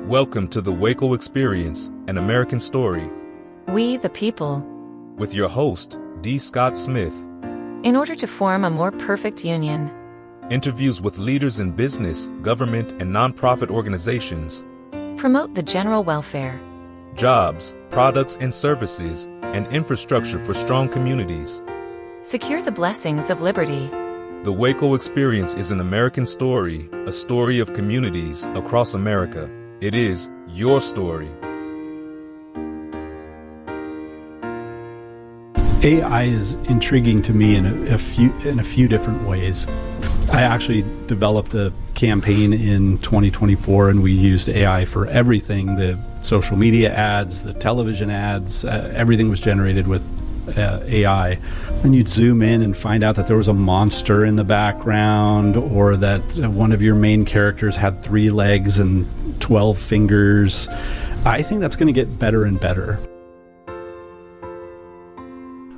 Welcome to the WACO Experience, an American story. We, the people. With your host, D. Scott Smith. In order to form a more perfect union. Interviews with leaders in business, government, and nonprofit organizations. Promote the general welfare. Jobs, products and services, and infrastructure for strong communities. Secure the blessings of liberty. The WACO Experience is an American story, a story of communities across America. It is your story. AI is intriguing to me in a few different ways. I actually developed a campaign in 2024, and we used AI for everything: the social media ads, the television ads. Everything was generated with AI. Then you'd zoom in and find out that there was a monster in the background, or that one of your main characters had 3 legs and 12 fingers. I think that's going to get better and better.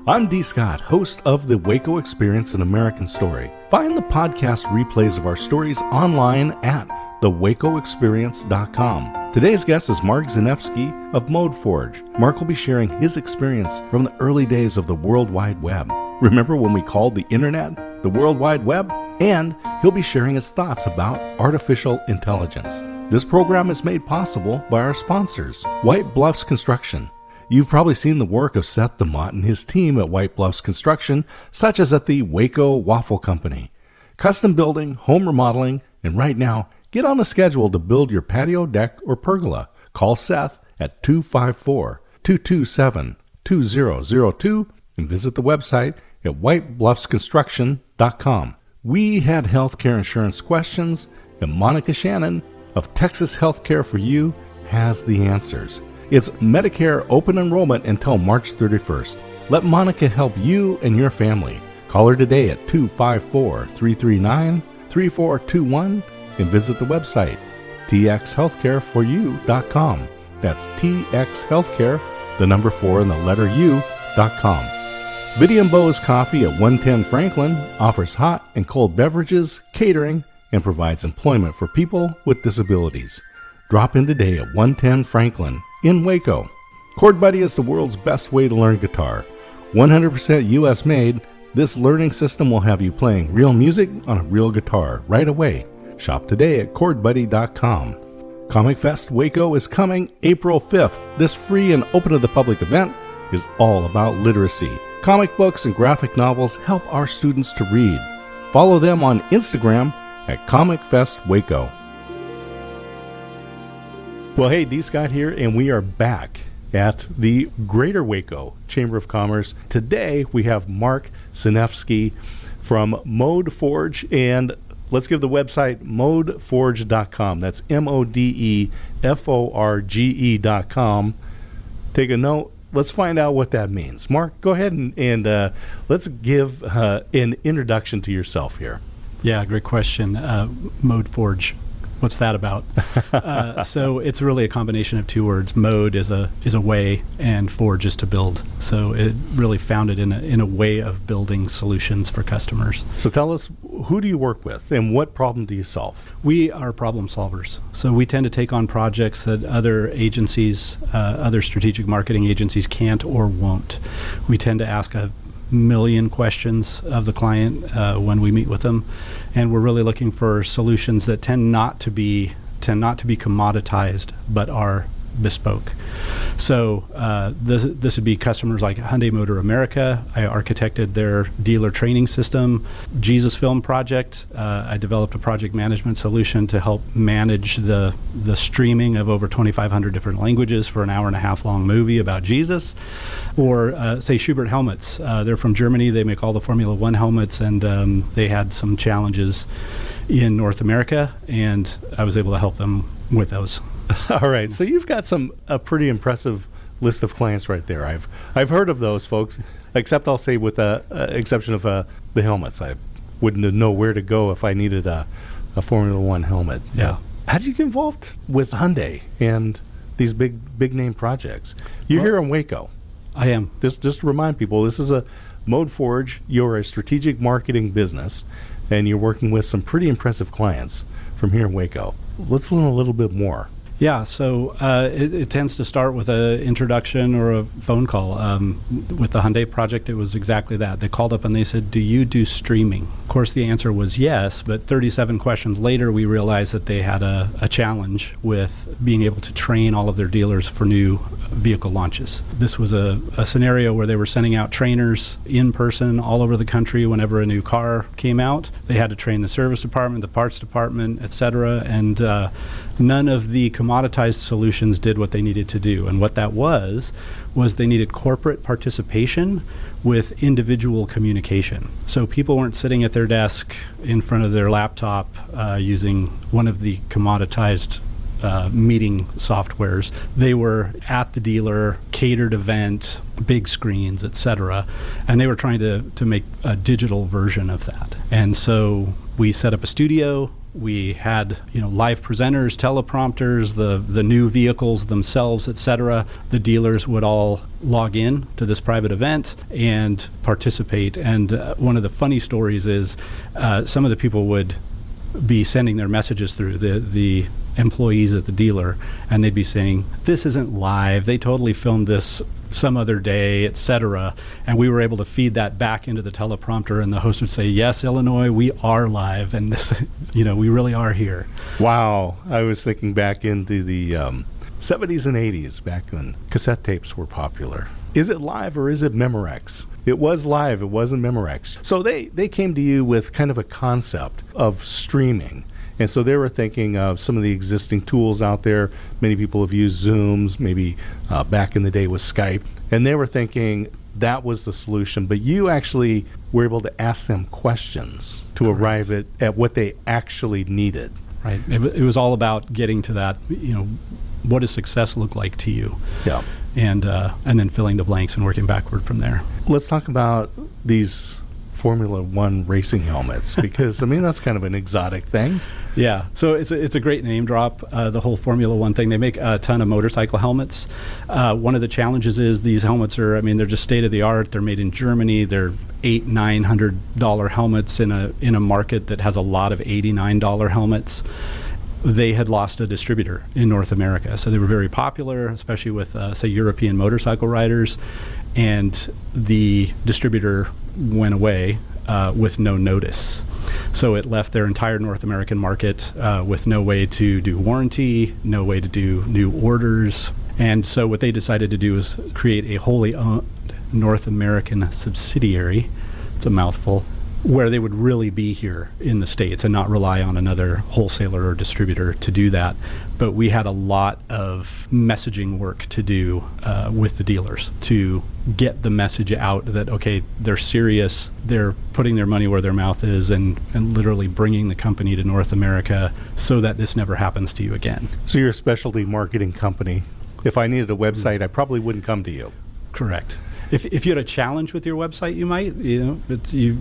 I'm D. Scott, host of the WACO Experience, an American story. Find the podcast replays of our stories online at thewacoexperience.com. Today's guest is Mark Senefsky of ModeForge. Mark will be sharing his experience from the early days of the World Wide Web. Remember when we called the internet the World Wide Web? And he'll be sharing his thoughts about artificial intelligence. This program is made possible by our sponsors, White Bluffs Construction. You've probably seen the work of Seth DeMott and his team at White Bluffs Construction, such as at the WACO Waffle Company. Custom building, home remodeling, and right now, get on the schedule to build your patio, deck, or pergola. Call Seth at 254-227-2002 and visit the website at whitebluffsconstruction.com. We had healthcare insurance questions, and Monica Shannon of Texas Healthcare for You has the answers. It's Medicare open enrollment until March 31st. Let Monica help you and your family. Call her today at 254-339-3421 and visit the website txhealthcareforyou.com. That's txhealthcare, the number 4 and the letter U.com. Biddy & Beau's Coffee at 110 Franklin offers hot and cold beverages, catering, and provides employment for people with disabilities. Drop in today at 110 Franklin in Waco. ChordBuddy is the world's best way to learn guitar. 100% U.S. made, this learning system will have you playing real music on a real guitar right away. Shop today at ChordBuddy.com. Comic Fest Waco is coming April 5th. This free and open to the public event is all about literacy. Comic books and graphic novels help our students to read. Follow them on Instagram at Comic Fest Waco. Well, hey, D. Scott here, and we are back at the Greater Waco Chamber of Commerce. Today, we have Mark Senefsky from ModeForge, and let's give the website modeforge.com. That's ModeForge.com. Take a note. Let's find out what that means. Mark, go ahead and let's give an introduction to yourself here. Yeah, great question. ModeForge. What's that about? So it's really a combination of 2 words. Mode is a way, and forge is to build. So it really founded in a way of building solutions for customers. So tell us, who do you work with, and what problem do you solve? We are problem solvers. So we tend to take on projects that other agencies, other strategic marketing agencies can't or won't. We tend to ask a million questions of the client when we meet with them, and we're really looking for solutions that tend not to be commoditized but are bespoke. So this would be customers like Hyundai Motor America. I architected their dealer training system. Jesus Film Project, I developed a project management solution to help manage the streaming of over 2,500 different languages for an hour-and-a-half long movie about Jesus. Or say Schubert helmets. They're from Germany. They make all the Formula One helmets, and they had some challenges in North America, and I was able to help them with those. All right, so you've got a pretty impressive list of clients right there. I've heard of those folks, except I'll say with the exception of the helmets. I wouldn't know where to go if I needed a Formula One helmet. Yeah. How did you get involved with Hyundai and these big name projects? You're here in Waco. I am. Just to remind people, this is a ModeForge. You're a strategic marketing business, and you're working with some pretty impressive clients from here in Waco. Let's learn a little bit more. Yeah, so it tends to start with an introduction or a phone call. With the Hyundai project, it was exactly that. They called up and they said, "Do you do streaming?" Of course, the answer was yes, but 37 questions later, we realized that they had a challenge with being able to train all of their dealers for new vehicle launches. This was a scenario where they were sending out trainers in person all over the country whenever a new car came out. They had to train the service department, the parts department, et cetera, and none of the commoditized solutions did what they needed to do. And what that was they needed corporate participation with individual communication. So people weren't sitting at their desk in front of their laptop using one of the commoditized meeting softwares. They were at the dealer, catered event, big screens, etc. And they were trying to make a digital version of that. And so we set up a studio. We had live presenters, teleprompters, the new vehicles themselves, etc. The dealers would all log in to this private event and participate. And one of the funny stories is some of the people would be sending their messages through the employees at the dealer, and they'd be saying, "This isn't live. They totally filmed this some other day," etc. And we were able to feed that back into the teleprompter, and the host would say, "Yes, Illinois, we are live, and this, we really are here." Wow. I was thinking back into the 70s and 80s, back when cassette tapes were popular. Is it live or is it Memorex? It was live. It wasn't Memorex. So they came to you with kind of a concept of streaming. And so they were thinking of some of the existing tools out there. Many people have used Zooms, maybe back in the day with Skype. And they were thinking that was the solution. But you actually were able to ask them questions to arrive at what they actually needed. Right. It was all about getting to that, what does success look like to you? Yeah. And then filling the blanks and working backward from there. Let's talk about these Formula One racing helmets, because that's kind of an exotic thing. Yeah, so it's a great name drop, the whole Formula One thing. They make a ton of motorcycle helmets. One of the challenges is these helmets are, they're just state of the art. They're made in Germany. They're $800-900 helmets in a market that has a lot of $89 helmets. They had lost a distributor in North America, so they were very popular, especially with say European motorcycle riders, and the distributor went away with no notice. So it left their entire North American market with no way to do warranty, no way to do new orders. And so what they decided to do is create a wholly owned North American subsidiary, it's a mouthful, where they would really be here in the States and not rely on another wholesaler or distributor to do that. But we had a lot of messaging work to do with the dealers to get the message out that, okay, they're serious, they're putting their money where their mouth is, and literally bringing the company to North America so that this never happens to you again. So you're a specialty marketing company. If I needed a website, I probably wouldn't come to you. Correct. If you had a challenge with your website, you might. You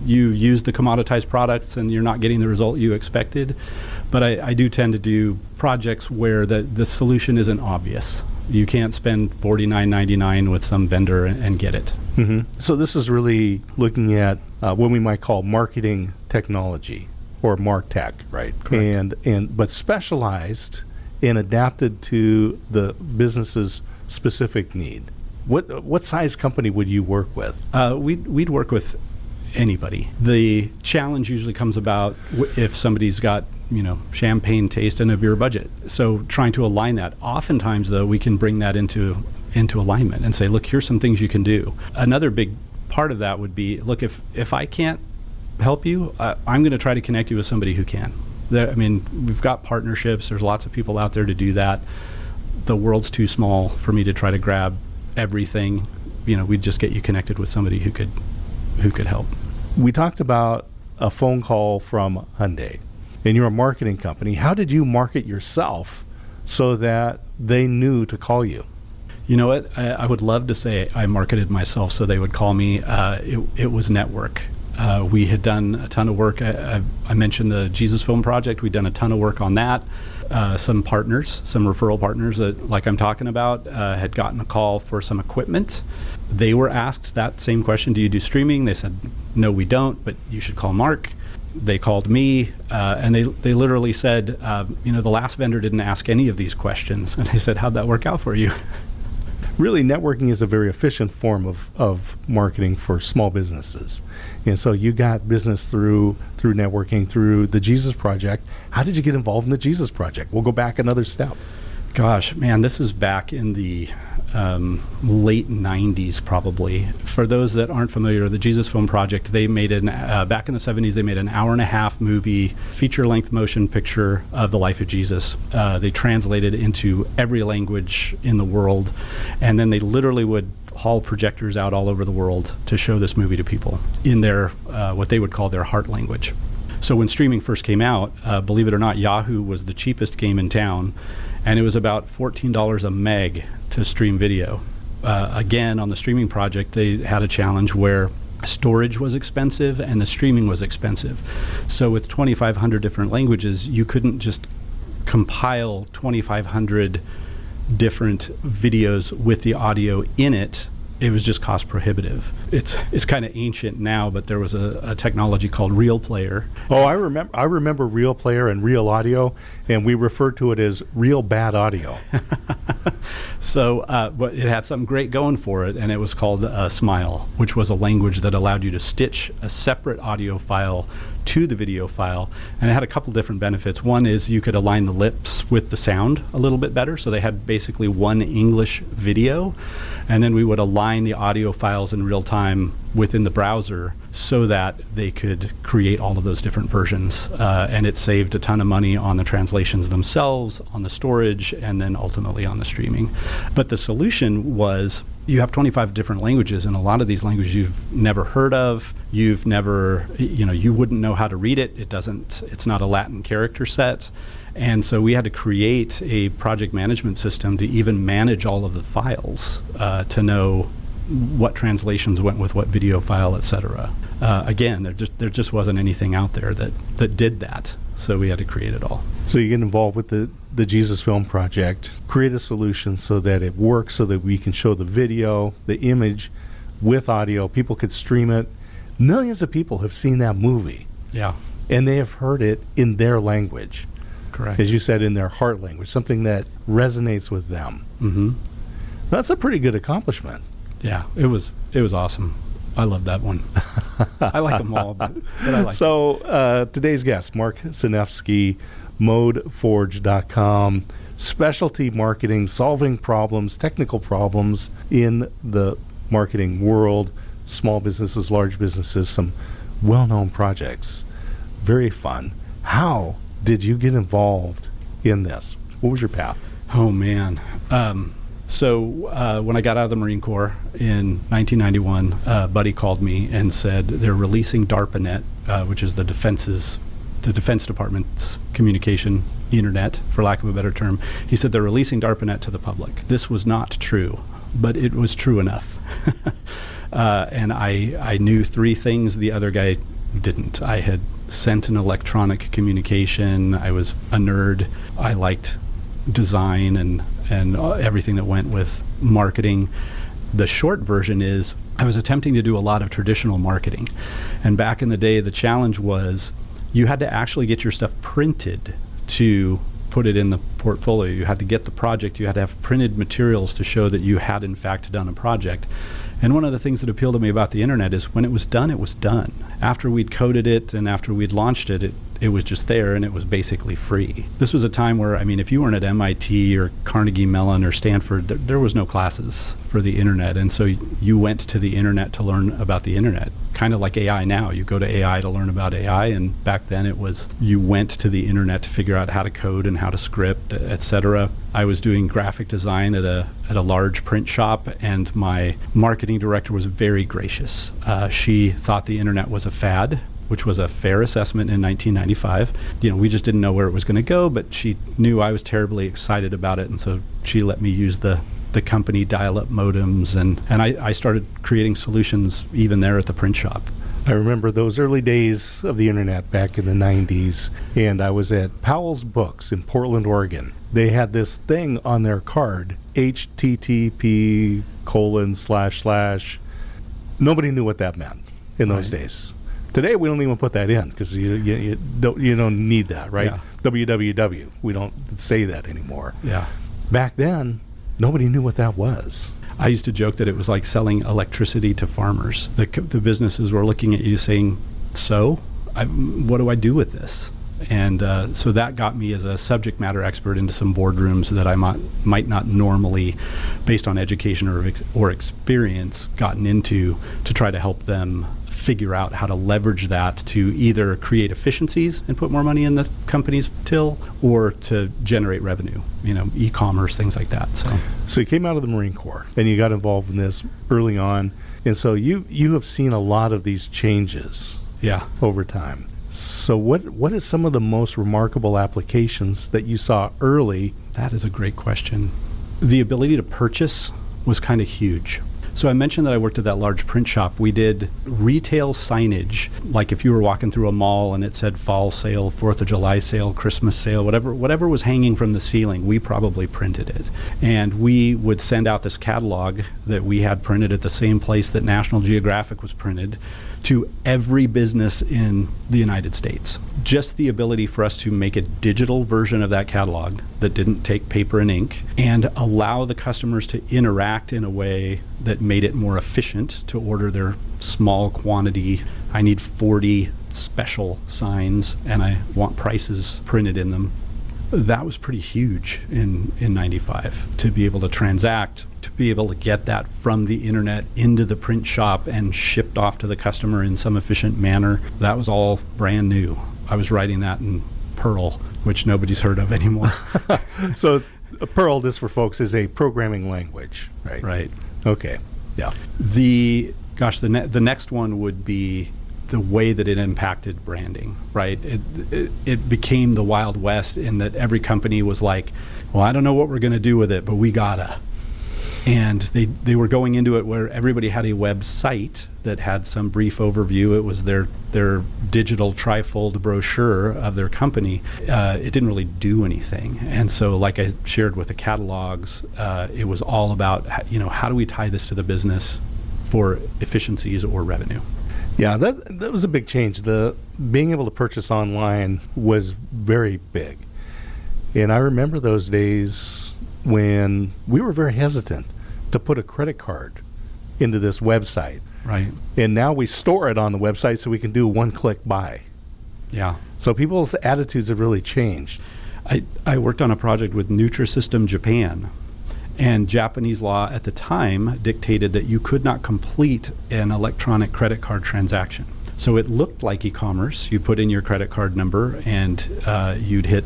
use the commoditized products and you're not getting the result you expected. But I do tend to do projects where the solution isn't obvious. You can't spend $49.99 with some vendor and get it. Mm-hmm. So this is really looking at what we might call marketing technology, or MarTech, right? Correct. But specialized and adapted to the business's specific need. What size company would you work with? We'd work with anybody. The challenge usually comes about if somebody's got champagne taste and a beer budget. So trying to align that. Oftentimes, though, we can bring that into alignment and say, look, here's some things you can do. Another big part of that would be, look, if I can't help you, I'm going to try to connect you with somebody who can. We've got partnerships. There's lots of people out there to do that. The world's too small for me to try to grab everything. We'd just get you connected with somebody who could help. We talked about a phone call from Hyundai, and you're a marketing company. How did you market yourself so that they knew to call you? You know what? I would love to say I marketed myself so they would call me. It was network. We had done a ton of work. I mentioned the Jesus Film Project. We'd done a ton of work on that. Some partners, some referral partners that, like I'm talking about, had gotten a call for some equipment. They were asked that same question, do you do streaming? They said, no, we don't, but you should call Mark. they called me, and they literally said, the last vendor didn't ask any of these questions. And I said, how'd that work out for you? Really, networking is a very efficient form of marketing for small businesses. And so you got business through networking, through the Jesus Project. How did you get involved in the Jesus Project? We'll go back another step. Gosh, man, this is back in the late 90s, probably. For those that aren't familiar, the Jesus Film Project, they made back in the 70s, they made an hour-and-a-half movie, feature-length motion picture of the life of Jesus. They translated into every language in the world, and then they literally would haul projectors out all over the world to show this movie to people in their, what they would call their heart language. So when streaming first came out, believe it or not, Yahoo was the cheapest game in town, and it was about $14 a meg to stream video. Again, on the streaming project, they had a challenge where storage was expensive and the streaming was expensive. So with 2,500 different languages, you couldn't just compile 2,500 different videos with the audio in it. It was just cost prohibitive. It's kind of ancient now, but there was a technology called Real Player. Oh, I remember Real Player and Real Audio, and we referred to it as Real Bad Audio. So, but it had something great going for it, and it was called Smile, which was a language that allowed you to stitch a separate audio file to the video file, and it had a couple different benefits. One is you could align the lips with the sound a little bit better, so they had basically one English video, and then we would align the audio files in real time within the browser so that they could create all of those different versions, and it saved a ton of money on the translations themselves, on the storage, and then ultimately on the streaming. But the solution was, you have 25 different languages, and a lot of these languages you've never heard of, you've never, you wouldn't know how to read it. It's not a Latin character set. And so we had to create a project management system to even manage all of the files, to know what translations went with what video file, et cetera. Again, there just wasn't anything out there that did that. So we had to create it all. So you get involved with the Jesus Film Project, create a solution so that it works, so that we can show the video, the image with audio. People could stream it. Millions of people have seen that movie. Yeah. And they have heard it in their language. Correct. As you said, in their heart language, something that resonates with them. Mm-hmm. That's a pretty good accomplishment. Yeah, it was awesome. I love that one. I like them all, but I like So today's guest, Mark Senefsky, ModeForge.com, specialty marketing, solving problems, technical problems in the marketing world, small businesses, large businesses, some well-known projects. Very fun. How did you get involved in this? What was your path? Oh, man. So when I got out of the Marine Corps in 1991, a buddy called me and said they're releasing DARPANET, which is the Defense Department's communication internet, for lack of a better term. He said they're releasing DARPANET to the public. This was not true, but it was true enough. And I knew three things the other guy didn't. I had sent an electronic communication. I was a nerd. I liked design and everything that went with marketing. The short version is I was attempting to do a lot of traditional marketing. And back in the day, the challenge was you had to actually get your stuff printed to put it in the portfolio. You had to get the project. You had to have printed materials to show that you had, in fact, done a project. And one of the things that appealed to me about the internet is when it was done, it was done. After we'd coded it and after we'd launched it, it was just there and it was basically free. This was a time where, if you weren't at MIT or Carnegie Mellon or Stanford, there was no classes for the internet. And so you went to the internet to learn about the internet. Kind of like AI now. You go to AI to learn about AI, and back then it was you went to the internet to figure out how to code and how to script, etc. I was doing graphic design at a large print shop, and my marketing director was very gracious. She thought the internet was a fad, which was a fair assessment in 1995. We just didn't know where it was going to go, but she knew I was terribly excited about it, and so she let me use the company dial-up modems, and I started creating solutions even there at the print shop. I remember those early days of the internet back in the 90s, and I was at Powell's Books in Portland, Oregon. They had this thing on their card, HTTP://. Nobody knew what that meant in those days. Today we don't even put that in because you don't need that, right? Yeah. www. We don't say that anymore. Yeah. Back then, nobody knew what that was. I used to joke that it was like selling electricity to farmers. The businesses were looking at you saying, what do I do with this? And so that got me as a subject matter expert into some boardrooms that I might not normally, based on education or experience, gotten into to try to help them figure out how to leverage that to either create efficiencies and put more money in the company's till, or to generate revenue, e-commerce, things like that. So you came out of the Marine Corps and you got involved in this early on, and so you have seen a lot of these changes over time. So what is some of the most remarkable applications that you saw early? That is a great question. The ability to purchase was kind of huge. So I mentioned that I worked at that large print shop. We did retail signage, like if you were walking through a mall and it said fall sale, 4th of July sale, Christmas sale, whatever was hanging from the ceiling, we probably printed it. And we would send out this catalog that we had printed at the same place that National Geographic was printed to every business in the United States. Just the ability for us to make a digital version of that catalog that didn't take paper and ink and allow the customers to interact in a way that made it more efficient to order their small quantity. I need 40 special signs and I want prices printed in them. That was pretty huge in 95, to be able to transact, to be able to get that from the internet into the print shop and shipped off to the customer in some efficient manner. That was all brand new. I was writing that in Perl, which nobody's heard of anymore. So Perl, this for folks, is a programming language, right? Right. Okay. Yeah. The next one would be the way that it impacted branding, right? It became the Wild West in that every company was like, well, I don't know what we're going to do with it, but we gotta. And they were going into it where everybody had a website that had some brief overview. It was their digital trifold brochure of their company. It didn't really do anything. And so, like I shared with the catalogs, it was all about, how do we tie this to the business for efficiencies or revenue? Yeah, that was a big change. The being able to purchase online was very big. And I remember those days when we were very hesitant to put a credit card into this website. Right. And now we store it on the website so we can do one-click buy. Yeah. So people's attitudes have really changed. I worked on a project with Nutrisystem Japan, and Japanese law at the time dictated that you could not complete an electronic credit card transaction. So it looked like e-commerce. You put in your credit card number and you'd hit,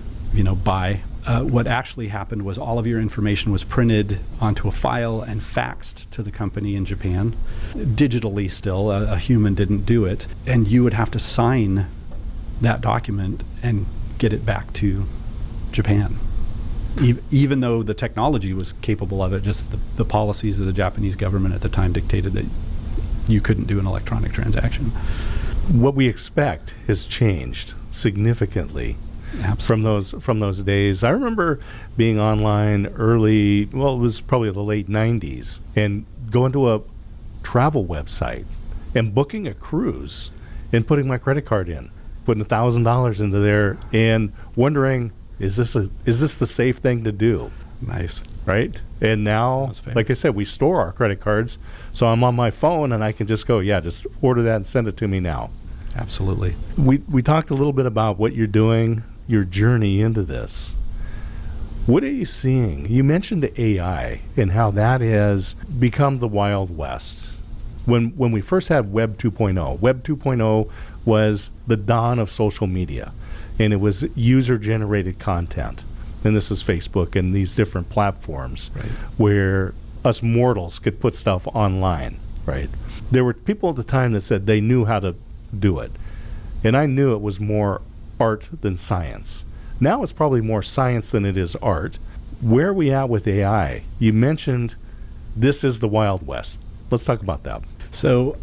buy. What actually happened was all of your information was printed onto a file and faxed to the company in Japan. Digitally still, a human didn't do it. And you would have to sign that document and get it back to Japan. Even though the technology was capable of it, just the policies of the Japanese government at the time dictated that you couldn't do an electronic transaction. What we expect has changed significantly. Absolutely. From those days. I remember being online early, it was probably the late 90s, and going to a travel website and booking a cruise and putting my credit card in, putting $1,000 into there and wondering, is this the safe thing to do? Nice. Right? And now, like I said, we store our credit cards, so I'm on my phone and I can just go, just order that and send it to me now. Absolutely. We talked a little bit about what you're doing, your journey into this. What are you seeing? You mentioned AI and how that has become the Wild West. When we first had Web 2.0, Web 2.0 was the dawn of social media, and it was user-generated content. And this is Facebook and these different platforms, right, where us mortals could put stuff online, right? There were people at the time that said they knew how to do it. And I knew it was more art than science. Now it's probably more science than it is art. Where are we at with AI? You mentioned this is the Wild West. Let's talk about that. So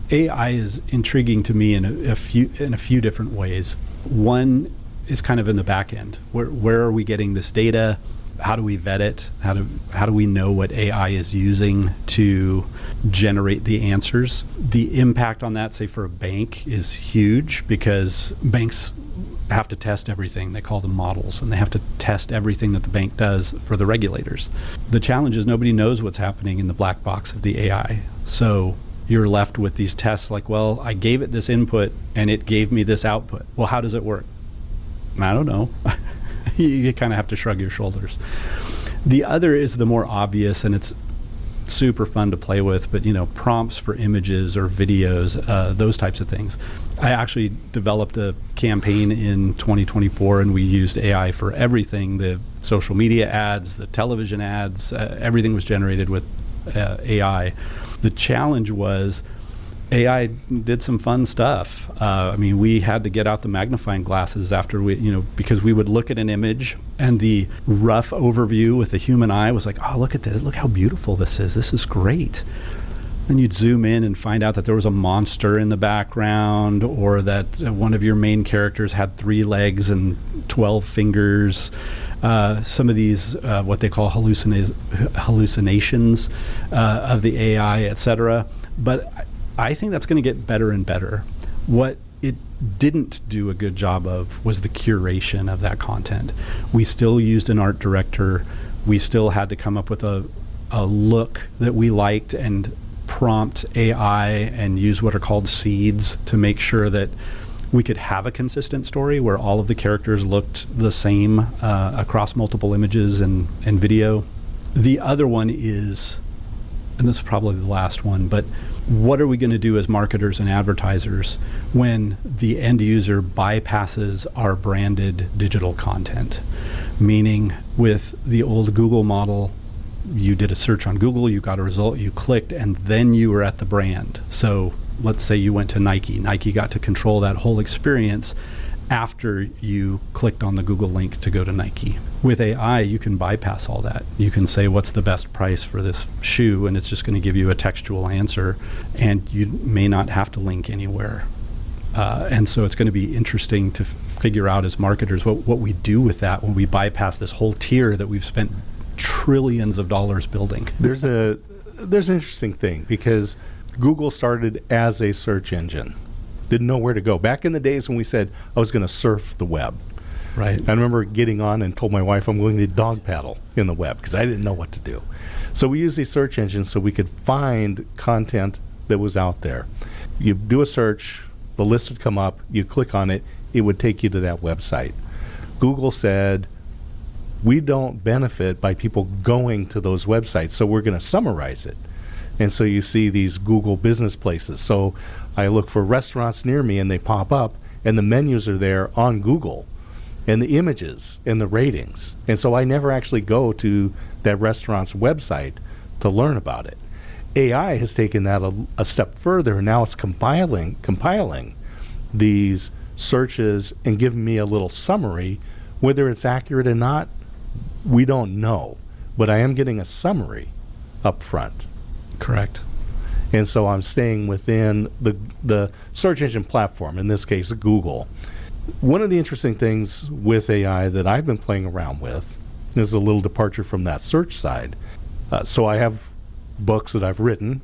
AI is intriguing to me in a few different ways. One is kind of in the back end. Where are we getting this data? how do we vet it? How do we know what AI is using to generate the answers? The impact on that, say for a bank, is huge because banks have to test everything. They call them models, and they have to test everything that the bank does for the regulators. The challenge is nobody knows what's happening in the black box of the AI. So you're left with these tests like, well, I gave it this input and it gave me this output. Well, how does it work? I don't know. You kind of have to shrug your shoulders. The other is the more obvious, and it's super fun to play with, but prompts for images or videos, those types of things. I actually developed a campaign in 2024, and we used AI for everything: the social media ads, the television ads, everything was generated with AI. The challenge was AI did some fun stuff. We had to get out the magnifying glasses after because we would look at an image and the rough overview with the human eye was like, oh, look at this. Look how beautiful this is. This is great. Then you'd zoom in and find out that there was a monster in the background, or that one of your main characters had 3 legs and 12 fingers. Some of these, what they call hallucinations of the AI, etc. But I think that's going to get better and better. What it didn't do a good job of was the curation of that content. We still used an art director. We still had to come up with a look that we liked and prompt AI and use what are called seeds to make sure that we could have a consistent story where all of the characters looked the same across multiple images and video. The other one is, and this is probably the last one, but what are we going to do as marketers and advertisers when the end user bypasses our branded digital content? Meaning, with the old Google model, you did a search on Google, you got a result, you clicked, and then you were at the brand. So let's say you went to Nike. Nike got to control that whole experience after you clicked on the Google link to go to Nike. With AI, you can bypass all that. You can say, what's the best price for this shoe? And it's just going to give you a textual answer, and you may not have to link anywhere. And so it's going to be interesting to figure out as marketers what we do with that when we bypass this whole tier that we've spent trillions of dollars building. There's an interesting thing, because Google started as a search engine. Didn't know where to go. Back in the days when we said I was going to surf the web. Right. I remember getting on and told my wife I'm going to dog paddle in the web because I didn't know what to do. So we used these search engines so we could find content that was out there. You do a search, the list would come up, you click on it, it would take you to that website. Google said, we don't benefit by people going to those websites, so we're going to summarize it. And so you see these Google business places. So I look for restaurants near me and they pop up, and the menus are there on Google, and the images and the ratings. And so I never actually go to that restaurant's website to learn about it. AI has taken that a step further, and now it's compiling these searches and giving me a little summary. Whether it's accurate or not, we don't know. But I am getting a summary up front. Correct. And so I'm staying within the search engine platform, in this case, Google. One of the interesting things with AI that I've been playing around with is a little departure from that search side. So I have books that I've written,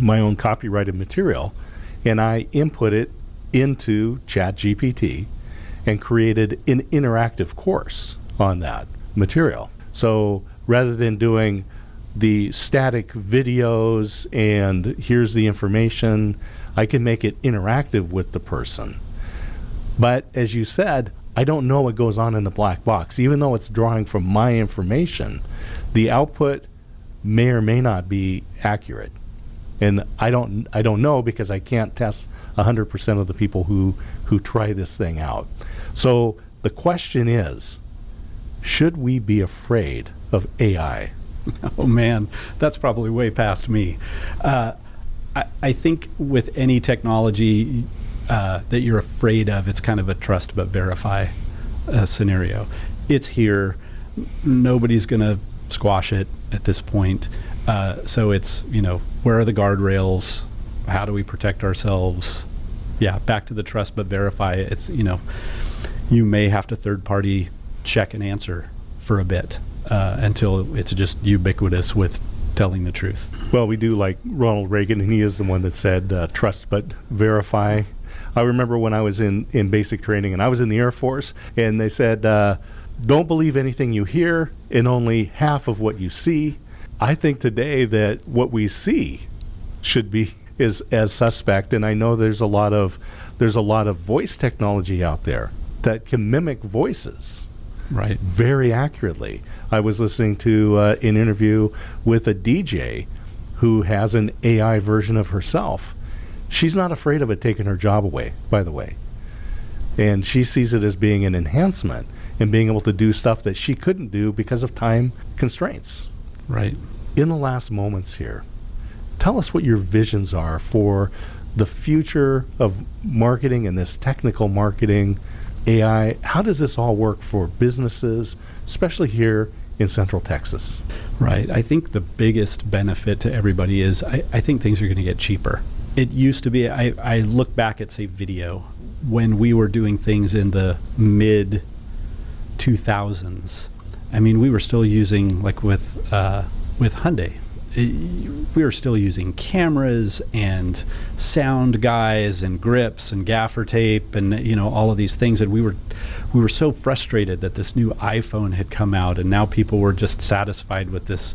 my own copyrighted material, and I input it into ChatGPT and created an interactive course on that material. So rather than doing the static videos and here's the information, I can make it interactive with the person. But as you said, I don't know what goes on in the black box. Even though it's drawing from my information, the output may or may not be accurate. And I don't know, because I can't test 100% of the people who try this thing out. So the question is, should we be afraid of AI? Oh man, that's probably way past me. I think with any technology that you're afraid of, it's kind of a trust but verify scenario. It's here. Nobody's going to squash it at this point. So it's, where are the guardrails? How do we protect ourselves? Yeah, back to the trust but verify. It's, you may have to third party check and answer for a bit. until it's just ubiquitous with telling the truth. Well, we do like Ronald Reagan, and he is the one that said, trust but verify. I remember when I was in basic training, and I was in the Air Force, and they said, don't believe anything you hear and only half of what you see. I think today that what we see should be is as suspect, and I know there's a lot of voice technology out there that can mimic voices Right. very accurately. I was listening to an interview with a DJ who has an AI version of herself. She's not afraid of it taking her job away, by the way. And she sees it as being an enhancement and being able to do stuff that she couldn't do because of time constraints. Right. In the last moments here, tell us what your visions are for the future of marketing and this technical marketing, AI. How does this all work for businesses, especially here in Central Texas? Right. I think the biggest benefit to everybody is I think things are going to get cheaper. It used to be, I look back at, say, video, when we were doing things in the mid 2000s. I mean, we were still using, like with Hyundai, we were still using cameras and sound guys and grips and gaffer tape and, you know, all of these things. And we were so frustrated that this new iPhone had come out, and now people were just satisfied with this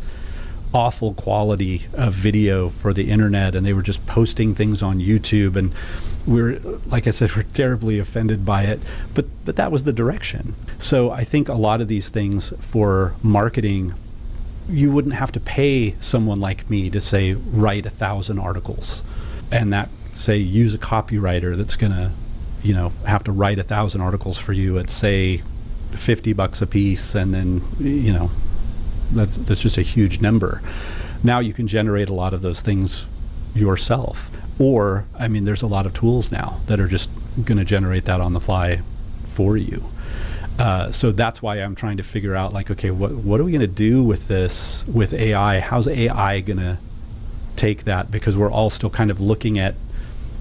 awful quality of video for the internet, and they were just posting things on YouTube, and we're, like I said, we're terribly offended by it, but that was the direction. So I think a lot of these things for marketing, you wouldn't have to pay someone like me to, say, write 1,000 articles, and that, say, use a copywriter that's gonna, you know, have to write 1,000 articles for you at, say, $50 a piece, and then, you know, that's just a huge number. Now you can generate a lot of those things yourself. Or, I mean, there's a lot of tools now that are just going to generate that on the fly for you. So that's why I'm trying to figure out, like, okay, what are we going to do with this, with AI? How's AI going to take that? Because we're all still kind of looking at,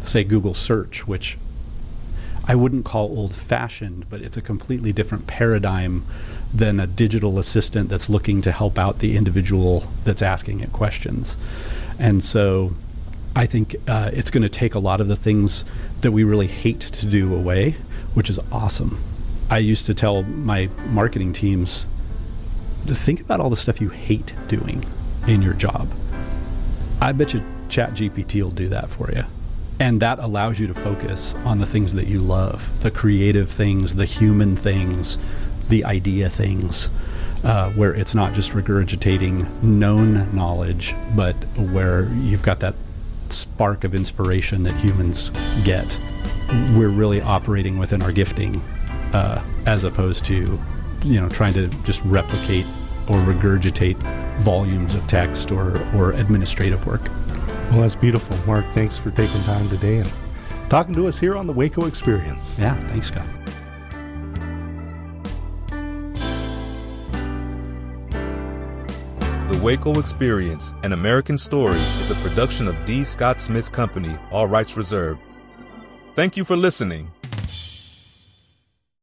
say, Google search, which I wouldn't call old-fashioned, but it's a completely different paradigm than a digital assistant that's looking to help out the individual that's asking it questions. And so I think it's going to take a lot of the things that we really hate to do away, which is awesome. I used to tell my marketing teams to think about all the stuff you hate doing in your job. I bet you ChatGPT will do that for you. And that allows you to focus on the things that you love, the creative things, the human things, the idea things, where it's not just regurgitating known knowledge, but where you've got that spark of inspiration that humans get. We're really operating within our gifting, as opposed to, you know, trying to just replicate or regurgitate volumes of text or administrative work. Well, that's beautiful. Mark, thanks for taking time today and talking to us here on the WACO Experience. Yeah, thanks, Scott. The WACO Experience, An American Story, is a production of D. Scott Smith Company, all rights reserved. Thank you for listening.